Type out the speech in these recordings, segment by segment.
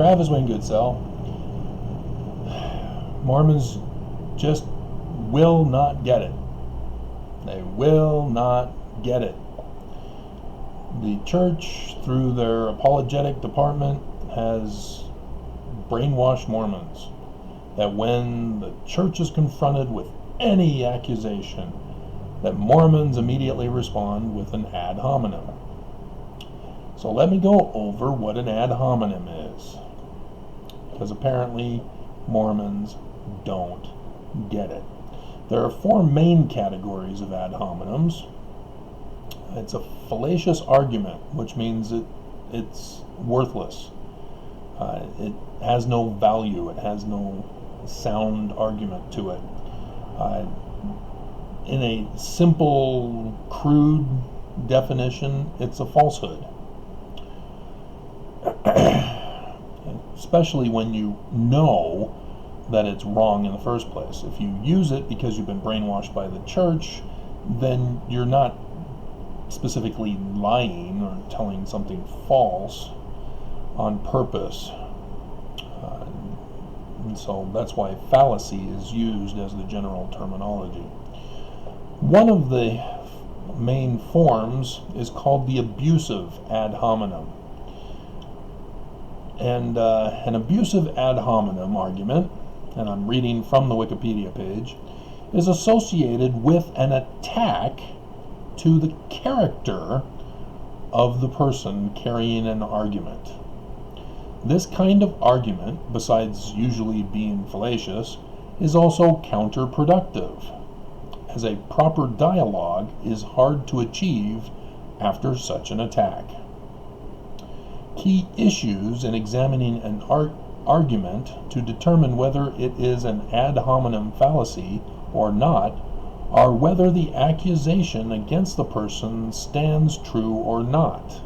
Travis Wayne Goodsell, Mormons just will not get it. They will not get it. The church, through their apologetic department, has brainwashed Mormons that when the church is confronted with any accusation, that Mormons immediately respond with an ad hominem. So let me go over what an ad hominem is, because apparently Mormons don't get it. There are 4 main categories of ad hominems. It's a fallacious argument, which means it's worthless. It has no value. It has no sound argument to it. In a simple, crude definition, it's a falsehood. Especially when you know that it's wrong in the first place. If you use it because you've been brainwashed by the church, then you're not specifically lying or telling something false on purpose. And so that's why fallacy is used as the general terminology. One of the main forms is called the abusive ad hominem. And an abusive ad hominem argument, and I'm reading from the Wikipedia page, is associated with an attack to the character of the person carrying an argument. This kind of argument, besides usually being fallacious, is also counterproductive, as a proper dialogue is hard to achieve after such an attack. Key issues in examining an argument to determine whether it is an ad hominem fallacy or not are whether the accusation against the person stands true or not,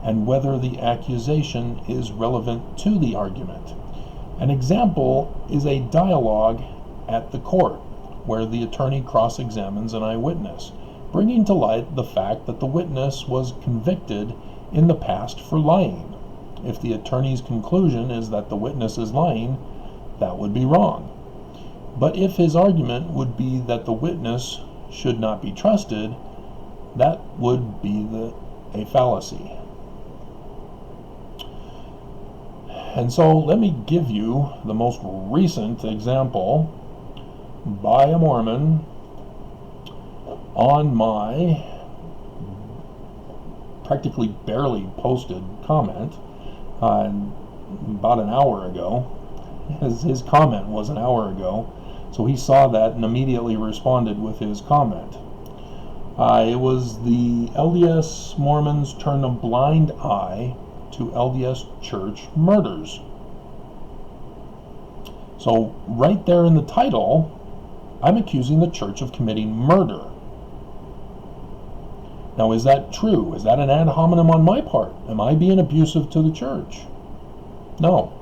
and whether the accusation is relevant to the argument. An example is a dialogue at the court, where the attorney cross-examines an eyewitness, bringing to light the fact that the witness was convicted in the past for lying. If the attorney's conclusion is that the witness is lying, that would be wrong. But if his argument would be that the witness should not be trusted, that would be a fallacy. And so let me give you the most recent example by a Mormon on my practically barely posted comment about an hour ago. His comment was an hour ago, so he saw that and immediately responded with his comment. It was the LDS Mormons turn a blind eye to LDS church murders. So right there in the title, I'm accusing the church of committing murder. Now, is that true? Is that an ad hominem on my part? Am I being abusive to the church? No.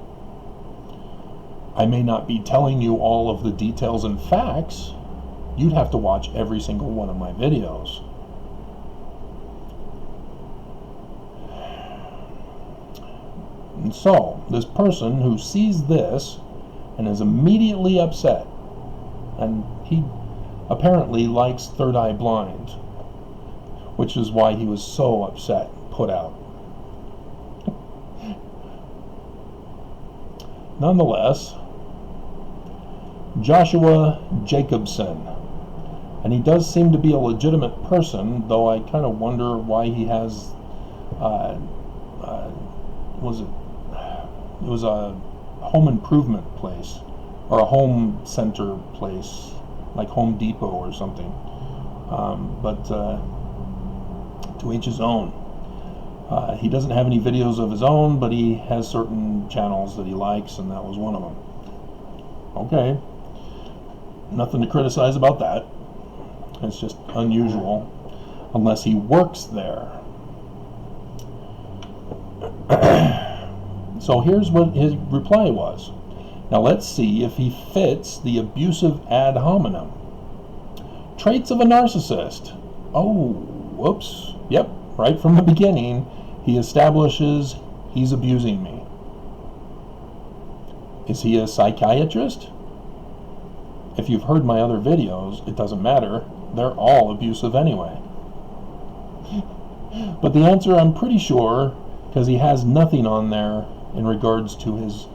I may not be telling you all of the details and facts. You'd have to watch every single one of my videos. And so, this person who sees this and is immediately upset, and he apparently likes Third Eye Blind, which is why he was so upset, put out. Nonetheless, Joshua Jacobson, and he does seem to be a legitimate person, though I kind of wonder why he has, it was a home improvement place, or a home center place, like Home Depot or something, but to each his own. He doesn't have any videos of his own, but he has certain channels that he likes, and that was one of them. Okay, nothing to criticize about that. It's just unusual, unless he works there. So here's what his reply was. Now let's see if he fits the abusive ad hominem. Traits of a narcissist. Oh, whoops. Yep, right from the beginning, he establishes he's abusing me. Is he a psychiatrist? If you've heard my other videos, it doesn't matter. They're all abusive anyway. But the answer, I'm pretty sure, because he has nothing on there in regards to his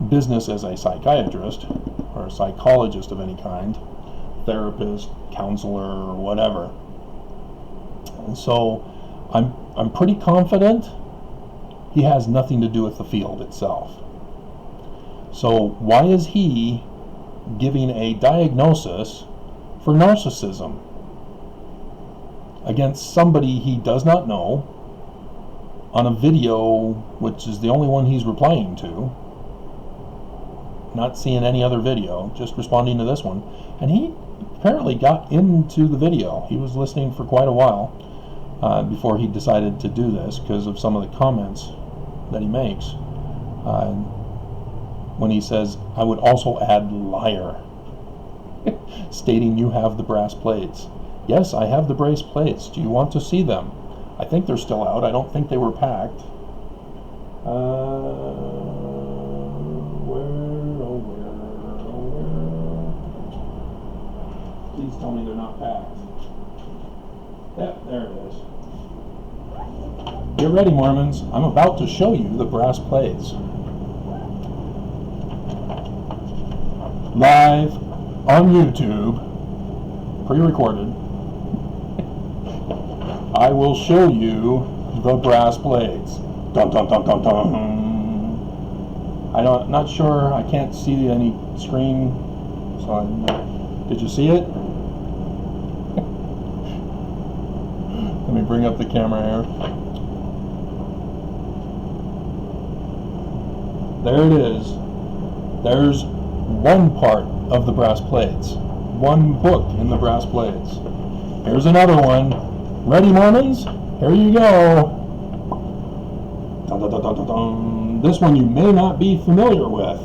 business as a psychiatrist or a psychologist of any kind, therapist, counselor, or whatever. And so I'm pretty confident he has nothing to do with the field itself. So why is he giving a diagnosis for narcissism against somebody he does not know on a video, which is the only one he's replying to, not seeing any other video, just responding to this one? And he apparently got into the video. He was listening for quite a while before he decided to do this because of some of the comments that he makes. When he says, I would also add liar, stating you have the brass plates. Yes, I have the brass plates. Do you want to see them? I think they're still out. I don't think they were packed. Where? Please tell me they're not packed. Yep, there it is. Get ready, Mormons. I'm about to show you the brass plates. Live on YouTube, pre-recorded, I will show you the brass plates. Dun dun dun dun dun. I'm not sure. I can't see any screen. So did you see it? Let me bring up the camera here. There it is. There's one part of the brass plates. One book in the brass plates. Here's another one. Ready, Mormons? Here you go. Dun, dun, dun, dun, dun, dun. This one you may not be familiar with.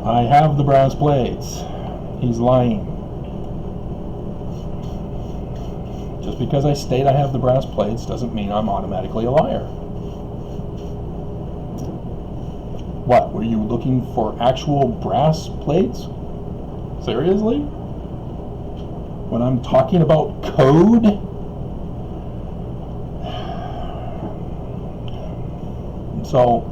I have the brass plates. He's lying. Just because I state I have the brass plates doesn't mean I'm automatically a liar. What, were you looking for actual brass plates? Seriously? When I'm talking about code? So,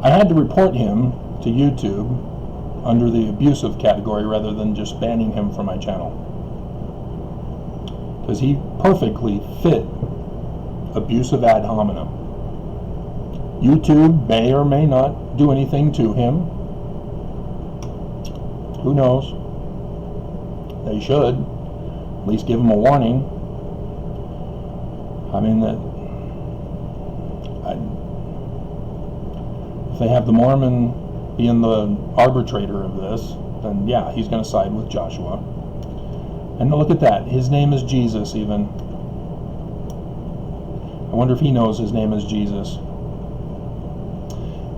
I had to report him to YouTube under the abusive category rather than just banning him from my channel. Because he perfectly fit abusive ad hominem. YouTube may or may not do anything to him. Who knows? They should. At least give him a warning. I mean, if they have the Mormon being the arbitrator of this, then yeah, he's going to side with Joshua. And look at that. His name is Jesus even. I wonder if he knows his name is Jesus.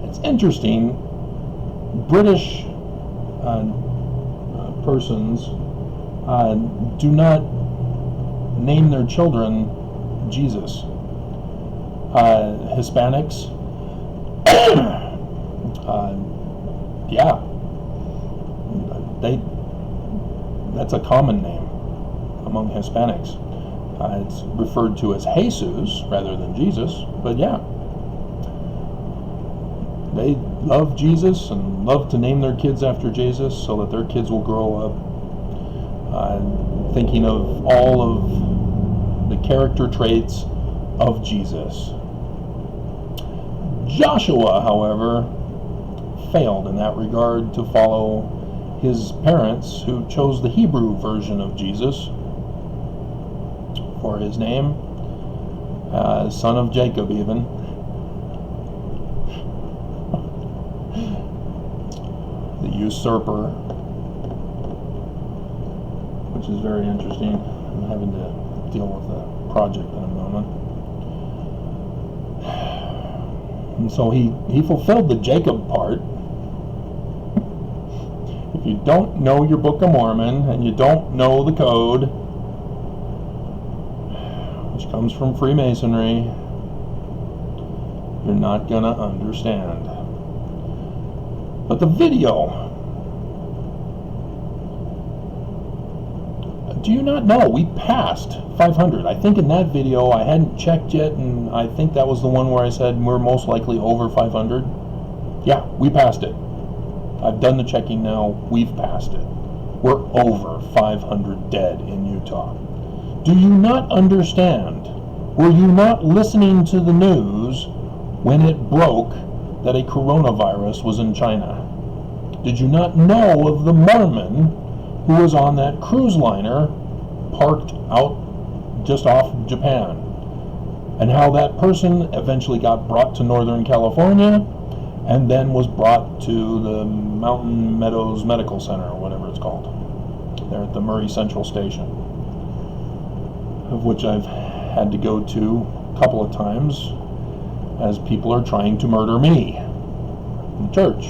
It's interesting. British persons do not name their children Jesus. Hispanics, yeah, that's a common name among Hispanics. It's referred to as Jesus rather than Jesus, but yeah, they love Jesus and love to name their kids after Jesus so that their kids will grow up thinking of all of the character traits of Jesus. Joshua, however, failed in that regard to follow his parents, who chose the Hebrew version of Jesus for his name, son of Jacob even. The usurper, which is very interesting. I'm having to deal with the project in a moment. And so he fulfilled the Jacob part. If you don't know your Book of Mormon and you don't know the code, which comes from Freemasonry, you're not going to understand. But the video, do you not know we passed 500? I think in that video I hadn't checked yet, and I think that was the one where I said we're most likely over 500. Yeah, we passed it. I've done the checking now. We've passed it. We're over 500 dead in Utah. Do you not understand? Were you not listening to the news when it broke that a coronavirus was in China? Did you not know of the Mormon who was on that cruise liner parked out just off Japan, and how that person eventually got brought to Northern California and then was brought to the Mountain Meadows Medical Center, or whatever it's called, there at the Murray Central Station, of which I've had to go to a couple of times as people are trying to murder me in church.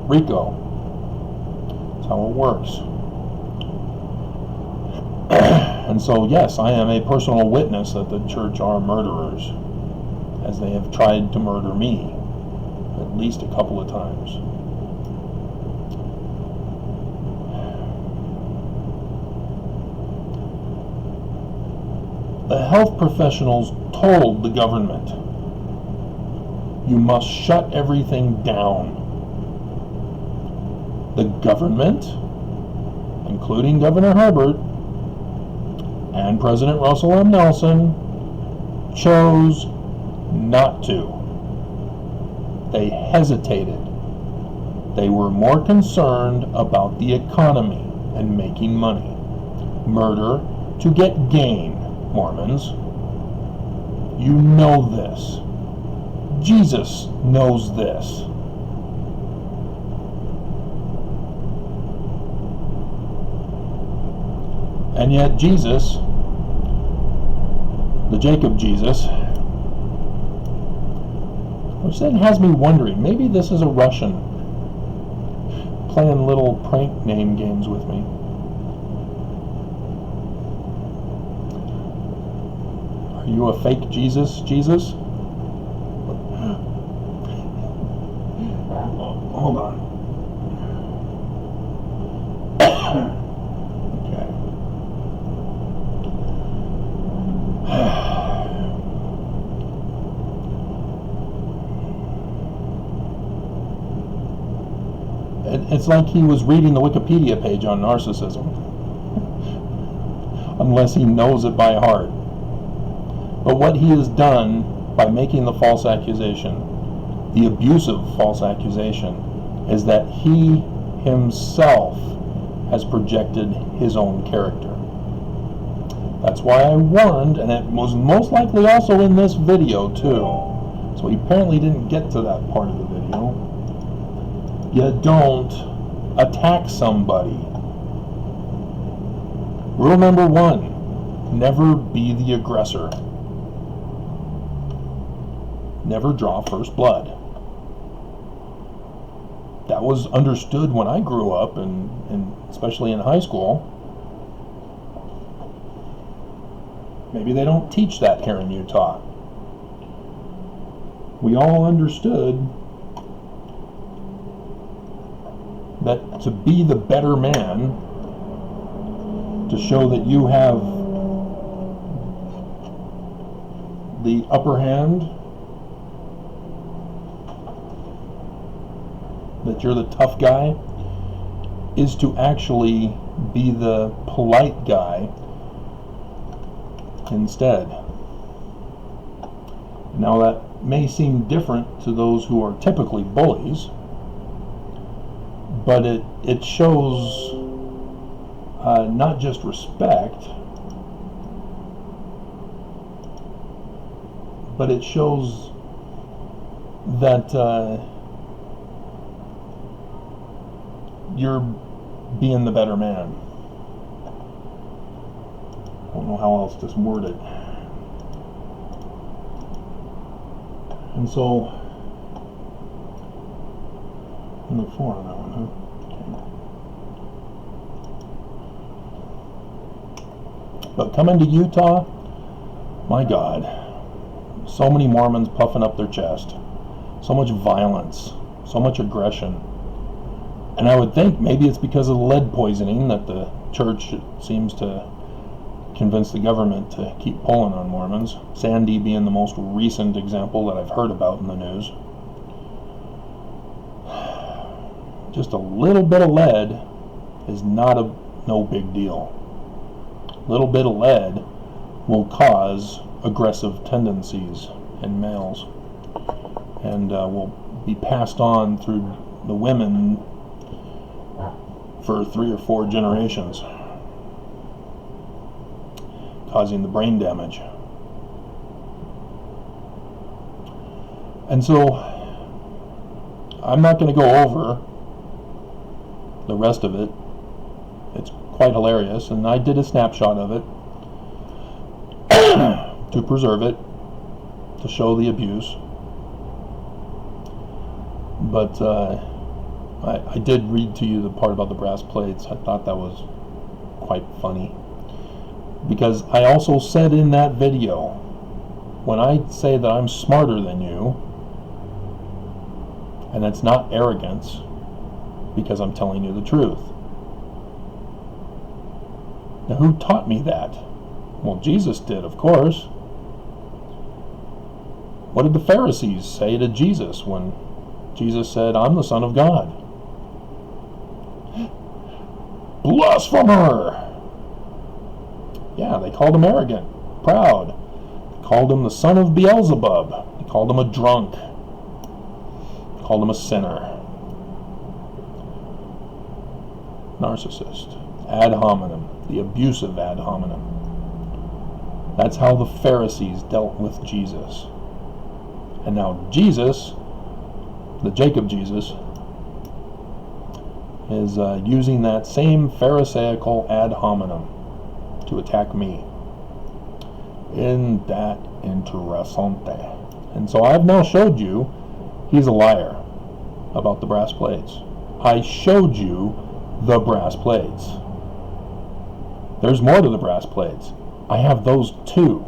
RICO. That's how it works. And so, yes, I am a personal witness that the church are murderers, as they have tried to murder me at least a couple of times. The health professionals told the government, you must shut everything down. The government, including Governor Herbert and President Russell M. Nelson, chose not to. They hesitated. They were more concerned about the economy and making money. Murder to get gain, Mormons. You know this. Jesus knows this. And yet Jesus, the Jacob Jesus, which then has me wondering, maybe this is a Russian playing little prank name games with me. Are you a fake Jesus, Jesus? Hold on. It's like he was reading the Wikipedia page on narcissism, unless he knows it by heart. But what he has done by making the false accusation, the abusive false accusation, is that he himself has projected his own character. That's why I warned, and it was most likely also in this video too. So he apparently didn't get to that part of the video. You don't attack somebody. Rule number 1, never be the aggressor. Never draw first blood. That was understood when I grew up, and especially in high school. Maybe they don't teach that here in Utah. We all understood that to be the better man, to show that you have the upper hand, that you're the tough guy, is to actually be the polite guy instead. Now that may seem different to those who are typically bullies, but it shows not just respect, but it shows that you're being the better man. I don't know how else to word it. And so, number 4 on that one, huh? Okay. But coming to Utah, My God, so many Mormons puffing up their chest, so much violence, so much aggression. And I would think maybe it's because of the lead poisoning that the church seems to convince the government to keep pulling on Mormons. Sandy being the most recent example that I've heard about in the news. Just a little bit of lead is no big deal. A little bit of lead will cause aggressive tendencies in males, and will be passed on through the women for 3 or 4 generations, causing the brain damage. And so I'm not going to go over the rest of it. It's quite hilarious, and I did a snapshot of it to preserve it, to show the abuse. But I did read to you the part about the brass plates. I thought that was quite funny, because I also said in that video, when I say that I'm smarter than you, and that's not arrogance, because I'm telling you the truth. Now, who taught me that? Well, Jesus did, of course. What did the Pharisees say to Jesus when Jesus said, "I'm the Son of God"? Blasphemer! Yeah, they called him arrogant, proud. They called him the son of Beelzebub. They called him a drunk. They called him a sinner. Narcissist. Ad hominem. The abusive ad hominem. That's how the Pharisees dealt with Jesus. And now Jesus, the Jacob Jesus, is using that same Pharisaical ad hominem to attack me. Isn't that interessante? And so I've now showed you he's a liar about the brass plates. I showed you the brass plates. There's more to the brass plates. I have those too.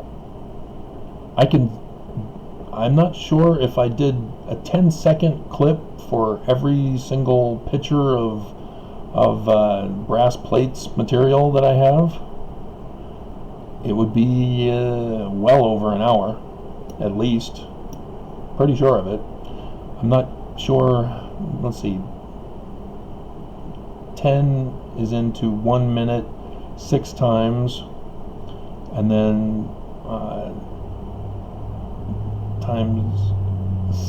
I'm not sure if I did a 10-second clip for every single picture of brass plates material that I have. It would be well over an hour, at least. Pretty sure of it. I'm not sure. Let's see. 10 is into 1 minute 6 times, and then times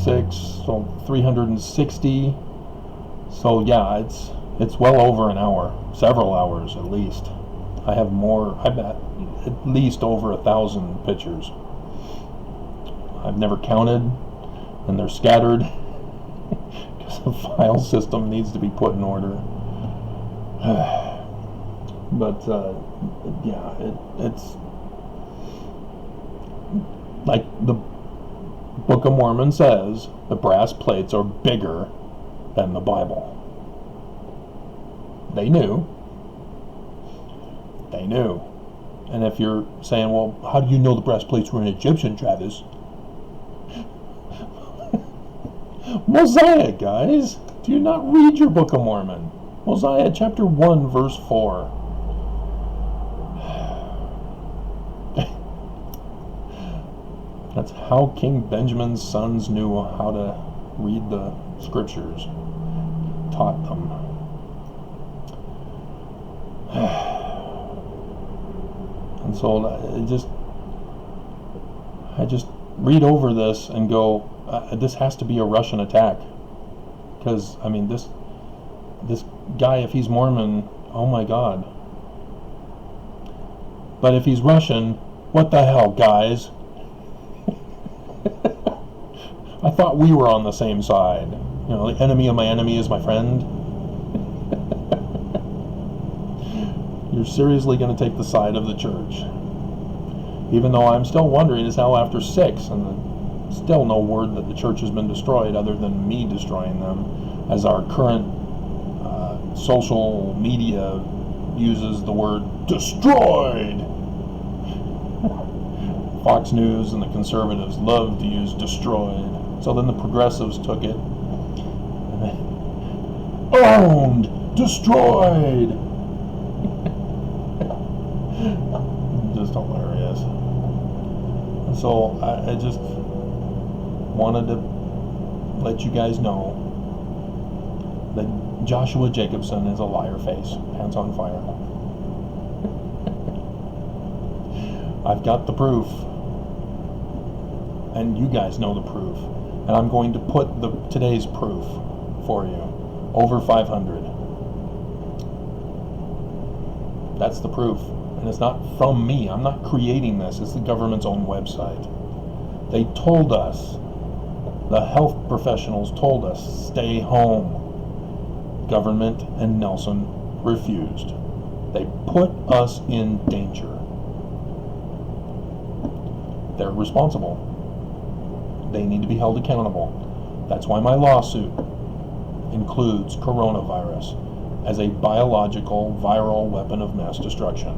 6, so 360. So yeah, it's well over an hour, several hours at least. I have more. I bet at least over 1,000 pictures. I've never counted, and they're scattered because the file system needs to be put in order. But yeah, it's like the Book of Mormon says, the brass plates are bigger than the Bible. They knew. They knew. And if you're saying, well, how do you know the brass plates were in Egyptian, Travis? Mosiah, guys. Do you not read your Book of Mormon? Mosiah chapter 1, verse 4. That's how King Benjamin's sons knew how to read the scriptures. Taught them. And so I just read over this and go, this has to be a Russian attack. Because, I mean, this guy, if he's Mormon, oh my God. But if he's Russian, what the hell, guys? I thought we were on the same side. You know, the enemy of my enemy is my friend. You're seriously going to take the side of the church. Even though I'm still wondering as how after 6, and still no word that the church has been destroyed other than me destroying them, as our current social media uses the word destroyed. Fox News and the conservatives love to use destroyed. So then the progressives took it. Owned! Destroyed! Just hilarious. So I just wanted to let you guys know that Joshua Jacobson is a liar face. Pants on fire. I've got the proof. And you guys know the proof. And I'm going to put today's proof for you. Over 500. That's the proof. And it's not from me. I'm not creating this. It's the government's own website. They told us, the health professionals told us, stay home. Government and Nelson refused. They put us in danger. They're responsible. They need to be held accountable. That's why my lawsuit includes coronavirus as a biological viral weapon of mass destruction.